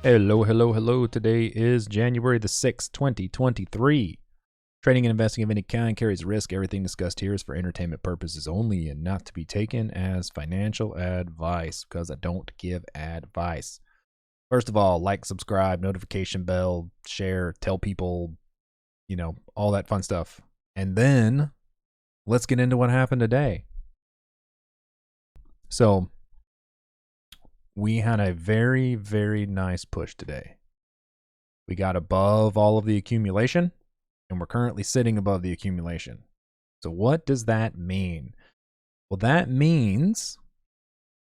Hello, hello, hello. Today is January the 6th, 2023. Trading and investing of any kind carries risk. Everything discussed here is for entertainment purposes only and not to be taken as financial advice because I don't give advice. First of all, like, subscribe, notification bell, share, tell people, all that fun stuff. And then let's get into what happened today. So, we had a very, very nice push today. We got above all of the accumulation, and we're currently sitting above the accumulation. So what does that mean? Well, that means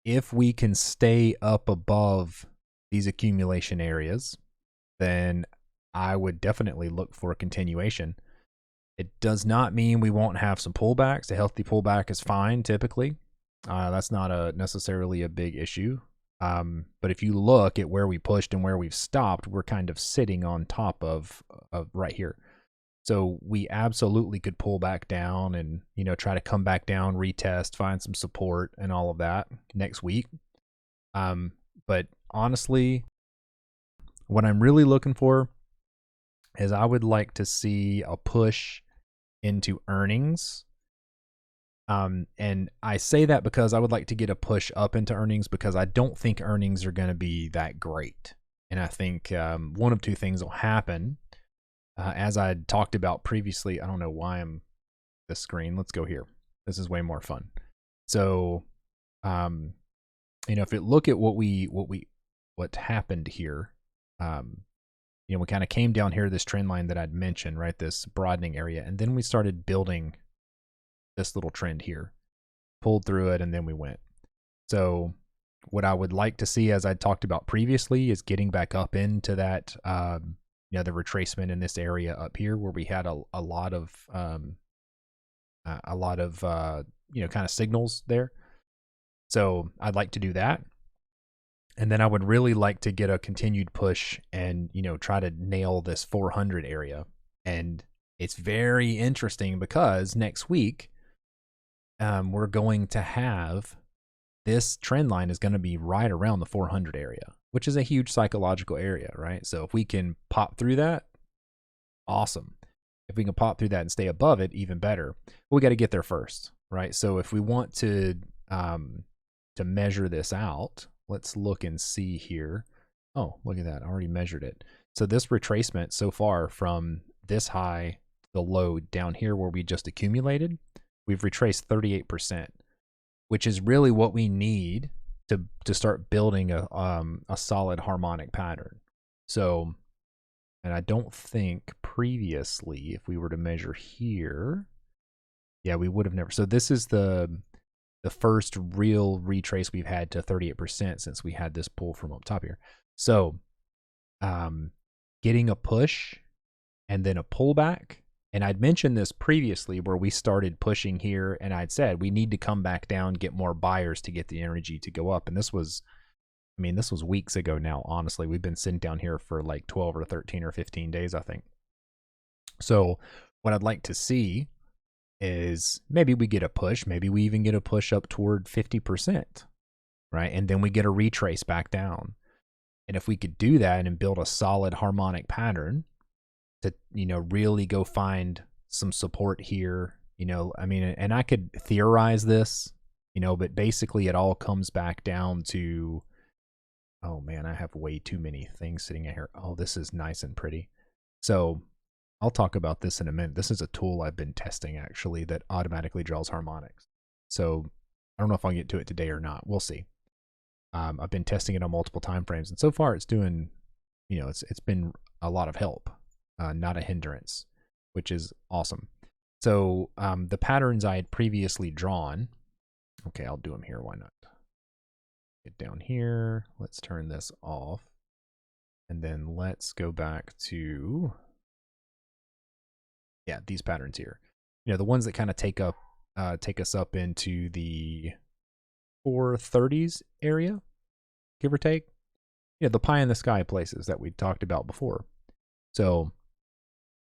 if we can stay up above these accumulation areas, then I would definitely look for a continuation. It does not mean we won't have some pullbacks. A healthy pullback is fine typically. That's not necessarily a big issue. But if you look at where we pushed and where we've stopped, we're kind of sitting on top of right here. So we absolutely could pull back down and, try to come back down, retest, find some support and all of that next week. But honestly, what I'm really looking for is I would like to see a push into earnings. And I say that because I would like to get a push up into earnings because I don't think earnings are going to be that great. And I think one of two things will happen. As I talked about previously, I don't know why I'm the screen. Let's go here. This is way more fun. So, if you look at what happened here, we kind of came down here, this trend line that I'd mentioned, right? This broadening area. And then we started building this little trend here, pulled through it, and then we went. So what I would like to see, as I talked about previously, is getting back up into that, the retracement in this area up here where we had a lot of kind of signals there. So I'd like to do that. And then I would really like to get a continued push and, try to nail this 400 area. And it's very interesting because next week, we're going to have this trend line is going to be right around the 400 area, which is a huge psychological area, right? So if we can pop through that, awesome. If we can pop through that and stay above it, even better. But we got to get there first, right? So if we want to measure this out, let's look and see here. Oh, look at that. I already measured it. So this retracement so far from this high, the low down here where we just accumulated, we've retraced 38%, which is really what we need to start building a solid harmonic pattern. So, and I don't think previously, if we were to measure here, yeah, we would have never. So this is the first real retrace we've had to 38% since we had this pull from up top here. So, getting a push and then a pullback. And I'd mentioned this previously where we started pushing here and I'd said we need to come back down, get more buyers to get the energy to go up. And this was weeks ago now, honestly. We've been sitting down here for like 12 or 13 or 15 days, I think. So what I'd like to see is maybe we get a push, maybe we even get a push up toward 50%, right? And then we get a retrace back down. And if we could do that and build a solid harmonic pattern, to really go find some support here, and I could theorize this, but basically it all comes back down to, oh man, I have way too many things sitting in here. Oh, this is nice and pretty. So I'll talk about this in a minute. This is a tool I've been testing actually that automatically draws harmonics. So I don't know if I'll get to it today or not. We'll see. I've been testing it on multiple time frames, and so far it's doing, it's been a lot of help. Not a hindrance, which is awesome. So the patterns I had previously drawn, okay, I'll do them here. Why not? Get down here. Let's turn this off. And then let's go back to, these patterns here. The ones that kind of take us up into the 430s area, give or take. The pie in the sky places that we talked about before. So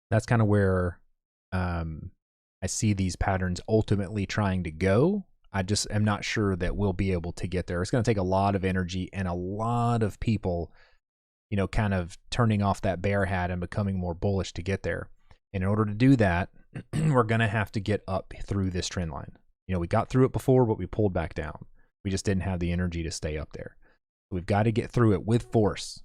that's kind of where I see these patterns ultimately trying to go. I just am not sure that we'll be able to get there. It's going to take a lot of energy and a lot of people kind of turning off that bear hat and becoming more bullish to get there. And in order to do that, we're going to have to get up through this trend line. We got through it before, but we pulled back down. We just didn't have the energy to stay up there. We've got to get through it with force,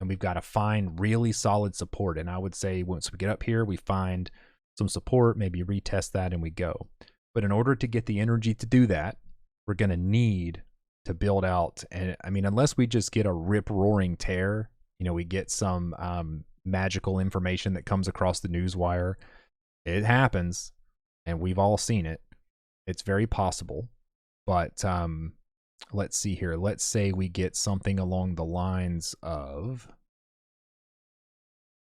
and we've got to find really solid support. And I would say once we get up here, we find some support, maybe retest that, and we go. But in order to get the energy to do that, we're going to need to build out. And I mean, unless we just get a rip-roaring tear, we get some magical information that comes across the news wire. It happens, and we've all seen it. It's very possible. But let's see here. Let's say we get something along the lines of,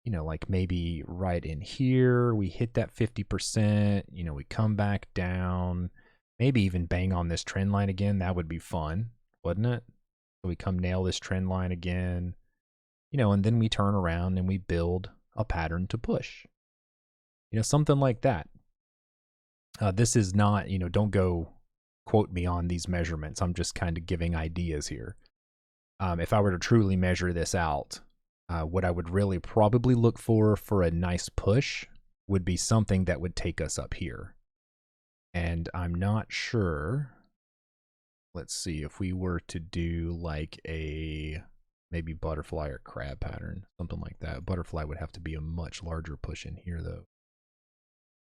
like maybe right in here, we hit that 50%, we come back down, maybe even bang on this trend line again. That would be fun, wouldn't it? So we come nail this trend line again, and then we turn around and we build a pattern to push, something like that. This is not, don't go quote me on these measurements. I'm just kind of giving ideas here. If I were to truly measure this out, what I would really probably look for a nice push would be something that would take us up here. And I'm not sure. Let's see if we were to do like a maybe butterfly or crab pattern, something like that. Butterfly would have to be a much larger push in here though.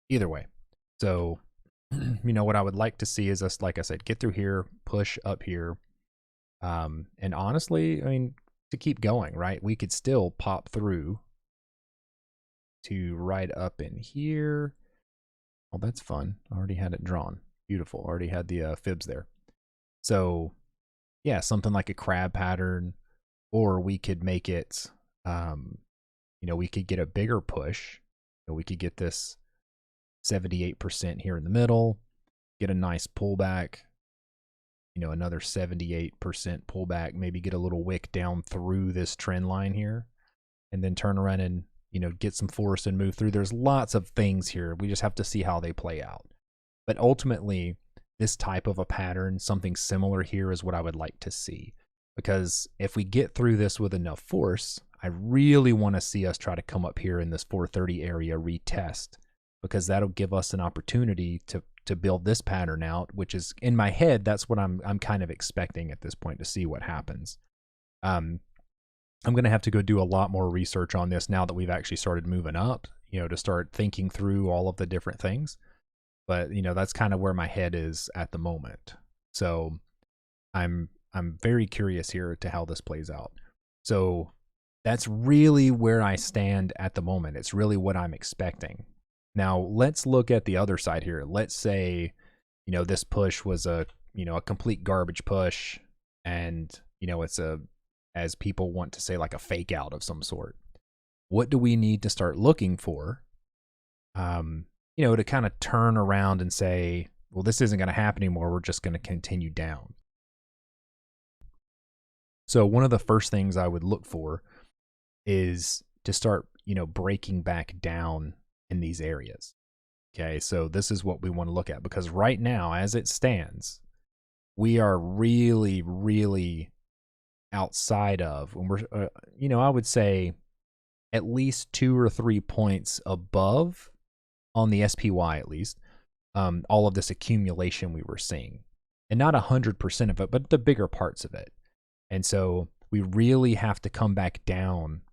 Either way. So, what I would like to see is us, like I said, get through here, push up here. And honestly, I mean, to keep going, right? We could still pop through to right up in here. Oh, that's fun. I already had it drawn. Beautiful. Already had the fibs there. So, yeah, something like a crab pattern, or we could make it, we could get a bigger push. We could get this 78% here in the middle, get a nice pullback, another 78% pullback, maybe get a little wick down through this trend line here, and then turn around and, get some force and move through. There's lots of things here. We just have to see how they play out. But ultimately, this type of a pattern, something similar here is what I would like to see. Because if we get through this with enough force, I really want to see us try to come up here in this 430 area, retest, because that'll give us an opportunity to build this pattern out, which is in my head, that's what I'm kind of expecting at this point to see what happens. I'm going to have to go do a lot more research on this now that we've actually started moving up, to start thinking through all of the different things. But, that's kind of where my head is at the moment. So I'm very curious here to how this plays out. So that's really where I stand at the moment. It's really what I'm expecting. Now, let's look at the other side here. Let's say, this push was a complete garbage push, and, it's as people want to say, like a fake out of some sort. What do we need to start looking for, to kind of turn around and say, well, this isn't going to happen anymore. We're just going to continue down. So one of the first things I would look for is to start, breaking back down in these areas. Okay, so this is what we want to look at, because right now, as it stands, we are really, really outside of, when we're, I would say at least 2 or 3 points above on the SPY, at least, all of this accumulation we were seeing, and not 100% of it, but the bigger parts of it. And so we really have to come back down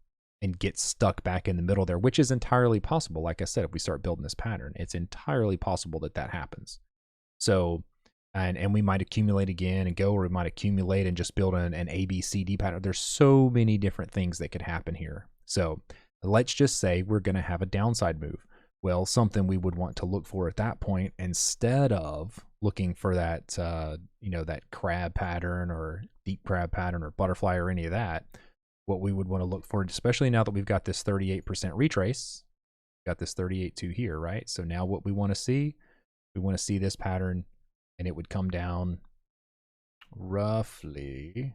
and get stuck back in the middle there, which is entirely possible. Like I said, if we start building this pattern, it's entirely possible that happens. So, and we might accumulate again and go, or we might accumulate and just build an ABCD pattern. There's so many different things that could happen here. So let's just say we're going to have a downside move. Well, something we would want to look for at that point, instead of looking for that, that crab pattern or deep crab pattern or butterfly or any of that, what we would want to look for, especially now that we've got this 38% retrace, got this 38.2 here, right? So now what we want to see this pattern, and it would come down roughly,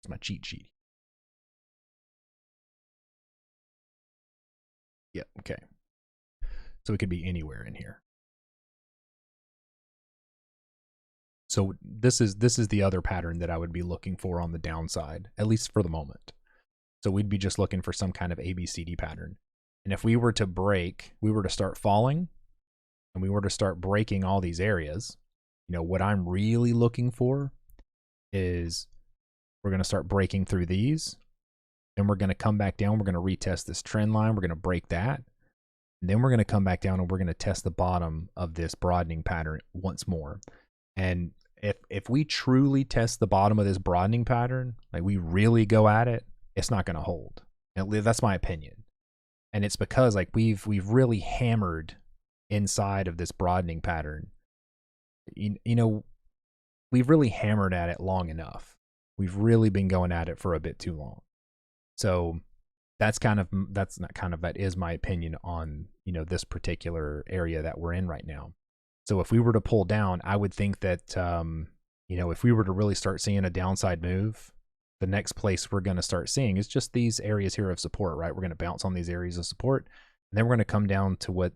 it's my cheat sheet. Yeah, okay. So it could be anywhere in here. So this is the other pattern that I would be looking for on the downside, at least for the moment. So we'd be just looking for some kind of ABCD pattern. And if we were to break, we were to start falling, and we were to start breaking all these areas, what I'm really looking for is we're going to start breaking through these, and we're going to come back down. We're going to retest this trend line. We're going to break that. And then we're going to come back down, and we're going to test the bottom of this broadening pattern once more. And if we truly test the bottom of this broadening pattern, like we really go at it, it's not going to hold. And that's my opinion. And it's because like we've really hammered inside of this broadening pattern. We've really hammered at it long enough. We've really been going at it for a bit too long. So that is my opinion on, this particular area that we're in right now. So if we were to pull down, I would think that, if we were to really start seeing a downside move, the next place we're going to start seeing is just these areas here of support, right? We're going to bounce on these areas of support, and then we're going to come down to what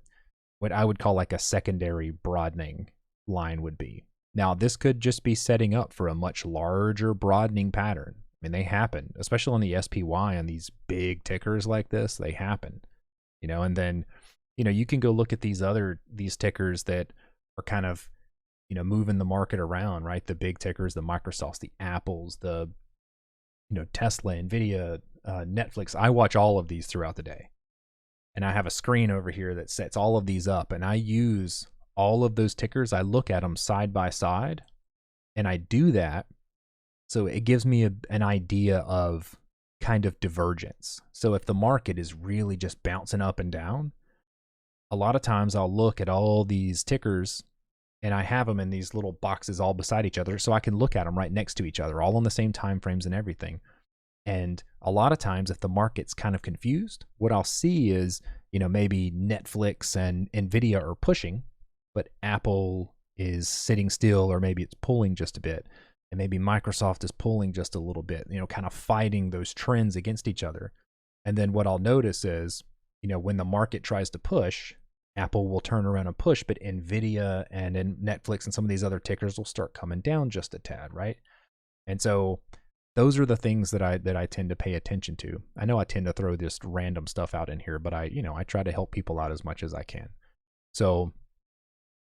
I would call like a secondary broadening line would be. Now, this could just be setting up for a much larger broadening pattern. I mean, they happen, especially on the SPY on these big tickers like this, they happen, and then, you can go look at these tickers that are kind of, moving the market around, right? The big tickers, the Microsofts, the Apples, the, Tesla, Nvidia, Netflix. I watch all of these throughout the day. And I have a screen over here that sets all of these up, and I use all of those tickers. I look at them side by side, and I do that so it gives me an idea of kind of divergence. So if the market is really just bouncing up and down, a lot of times I'll look at all these tickers, and I have them in these little boxes all beside each other, so I can look at them right next to each other, all on the same time frames and everything. And a lot of times if the market's kind of confused, what I'll see is, maybe Netflix and Nvidia are pushing, but Apple is sitting still, or maybe it's pulling just a bit, and maybe Microsoft is pulling just a little bit, kind of fighting those trends against each other. And then what I'll notice is, when the market tries to push, Apple will turn around and push, but Nvidia and Netflix and some of these other tickers will start coming down just a tad, right? And so those are the things that I tend to pay attention to. I know I tend to throw this random stuff out in here, but I try to help people out as much as I can. So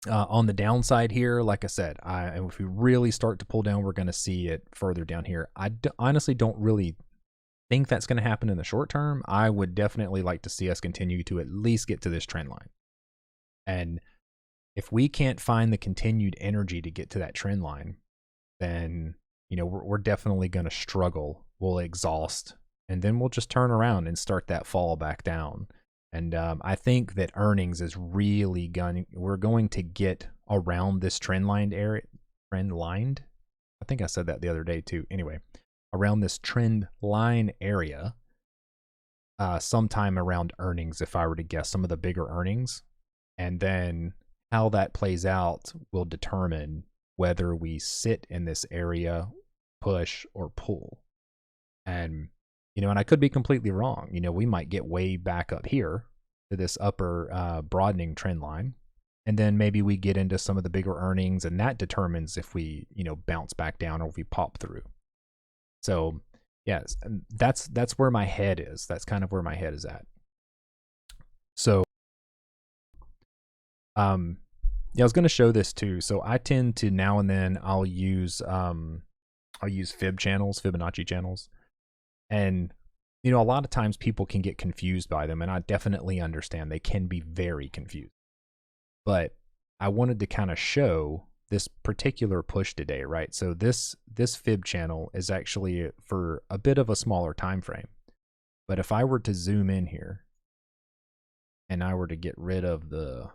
on the downside here, like I said, if we really start to pull down, we're going to see it further down here. I honestly don't really think that's going to happen in the short term. I would definitely like to see us continue to at least get to this trend line. And if we can't find the continued energy to get to that trend line, then, we're definitely going to struggle. We'll exhaust, and then we'll just turn around and start that fall back down. And I think that earnings is really we're going to get around this trend lined area. I think I said that the other day too. Anyway, around this trend line area, sometime around earnings, if I were to guess some of the bigger earnings. And then how that plays out will determine whether we sit in this area, push, or pull. And, and I could be completely wrong. We might get way back up here to this upper broadening trend line. And then maybe we get into some of the bigger earnings, and that determines if we, bounce back down or if we pop through. So, yes, that's where my head is. That's kind of where my head is at. So, I was going to show this too. So I tend to now and then I'll use Fibonacci channels. And, a lot of times people can get confused by them, and I definitely understand they can be very confused. But I wanted to kind of show this particular push today, right? So this fib channel is actually for a bit of a smaller time frame. But if I were to zoom in here and I were to get rid of the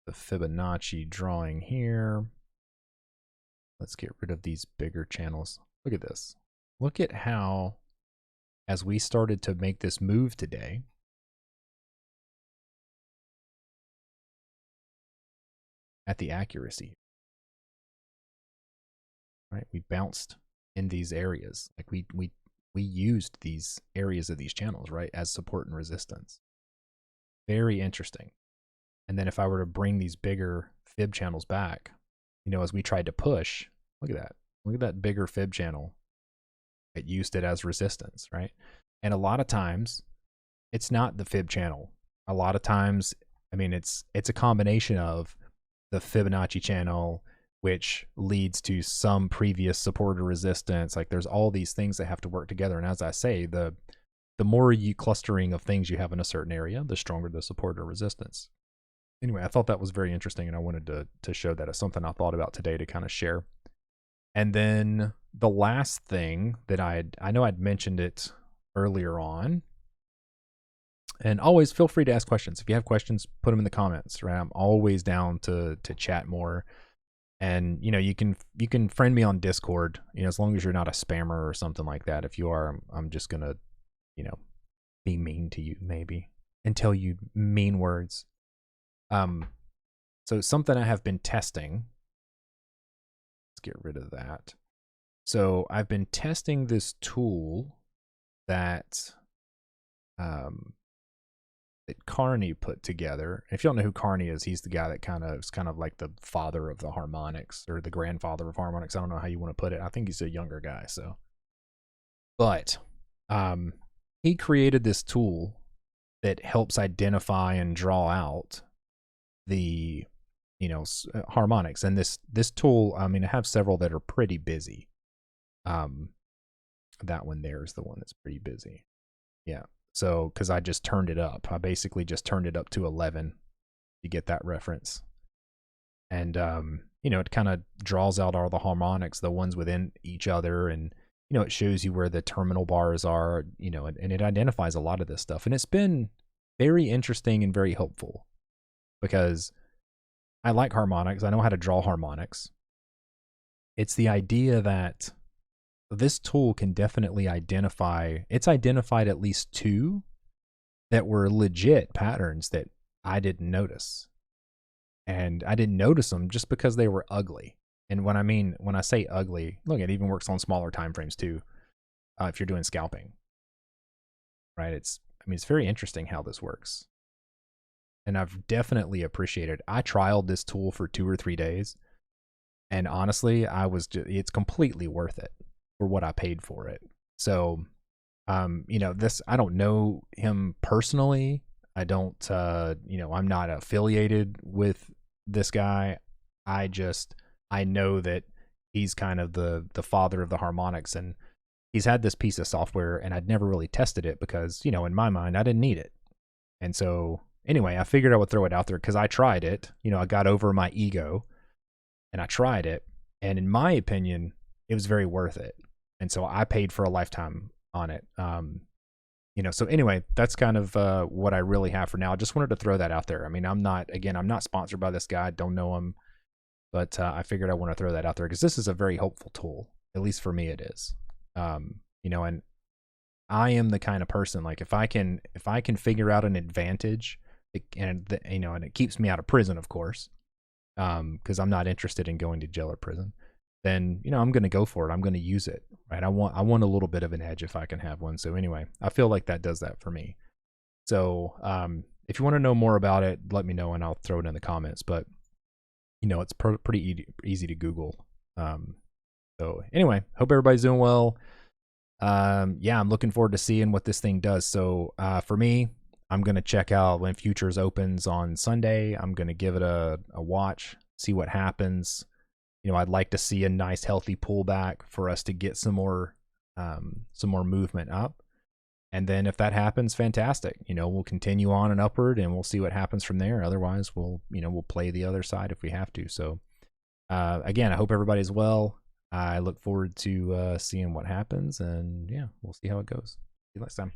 Fibonacci drawing here, let's get rid of these bigger channels. Look at this. Look at how, as we started to make this move today, at the accuracy, right? We bounced in these areas. Like we used these areas of these channels, right, as support and resistance. Very interesting. And then if I were to bring these bigger fib channels back, as we tried to push, look at that. Look at that bigger fib channel. It used it as resistance, right? And a lot of times it's not the fib channel. A lot of times, I mean, it's a combination of the Fibonacci channel, which leads to some previous support or resistance. Like there's all these things that have to work together. And as I say, the more you clustering of things you have in a certain area, the stronger the support or resistance. Anyway, I thought that was very interesting, and I wanted to show that as something I thought about today to kind of share. And then the last thing that I know I'd mentioned it earlier on, and always feel free to ask questions. If you have questions, put them in the comments, right? I'm always down to chat more. And you know, you can friend me on Discord, you know, as long as you're not a spammer or something like that. If you are, I'm just gonna, you know, be mean to you maybe and tell you mean words. So something I have been testing. Let's get rid of that. So I've been testing this tool that that Carney put together. If you don't know who Carney is, he's the guy that is kind of like the father of the harmonics, or the grandfather of harmonics. I don't know how you want to put it. I think he's a younger guy. So, but he created this tool that helps identify and draw out the, you know, harmonics. And this tool, I mean, I have several that are pretty busy. That one there is the one that's pretty busy. Yeah. So, because I just turned it up. I basically just turned it up to 11 to get that reference. And, you know, it kind of draws out all the harmonics, the ones within each other. And, you know, it shows you where the terminal bars are, you know, and it identifies a lot of this stuff. And it's been very interesting and very helpful because I like harmonics. I know how to draw harmonics. It's the idea that this tool can definitely identify, it's identified at least two that were legit patterns that I didn't notice. And I didn't notice them just because they were ugly. And when I say ugly, look, it even works on smaller time frames too. If you're doing scalping, right? It's very interesting how this works. And I've definitely appreciated. I trialed this tool for 2 or 3 days. And honestly, it's completely worth it for what I paid for it. So, you know, I don't know him personally. I don't, you know, I'm not affiliated with this guy. I know that he's kind of the father of the harmonics, and he's had this piece of software, and I'd never really tested it because, you know, in my mind, I didn't need it. And so anyway, I figured I would throw it out there because I tried it. You know, I got over my ego and I tried it. And in my opinion, it was very worth it. And so I paid for a lifetime on it. You know, so anyway, that's kind of what I really have for now. I just wanted to throw that out there. I mean, I'm not sponsored by this guy. I don't know him, but I figured I want to throw that out there because this is a very helpful tool. At least for me, it is. You know, and I am the kind of person, like if I can figure out an advantage, and you know, and it keeps me out of prison, of course, because I'm not interested in going to jail or prison, then, you know, I'm going to go for it. I'm going to use it, right? I want a little bit of an edge if I can have one. So anyway, I feel like that does that for me. So if you want to know more about it, let me know and I'll throw it in the comments. But, you know, it's pretty easy to Google. So anyway, hope everybody's doing well. Yeah, I'm looking forward to seeing what this thing does. So for me, I'm going to check out when futures opens on Sunday. I'm going to give it a watch, see what happens. You know, I'd like to see a nice healthy pullback for us to get some more movement up. And then if that happens, fantastic. You know, we'll continue on and upward and we'll see what happens from there. Otherwise, we'll play the other side if we have to. So again, I hope everybody's well. I look forward to seeing what happens, and yeah, we'll see how it goes. See you next time.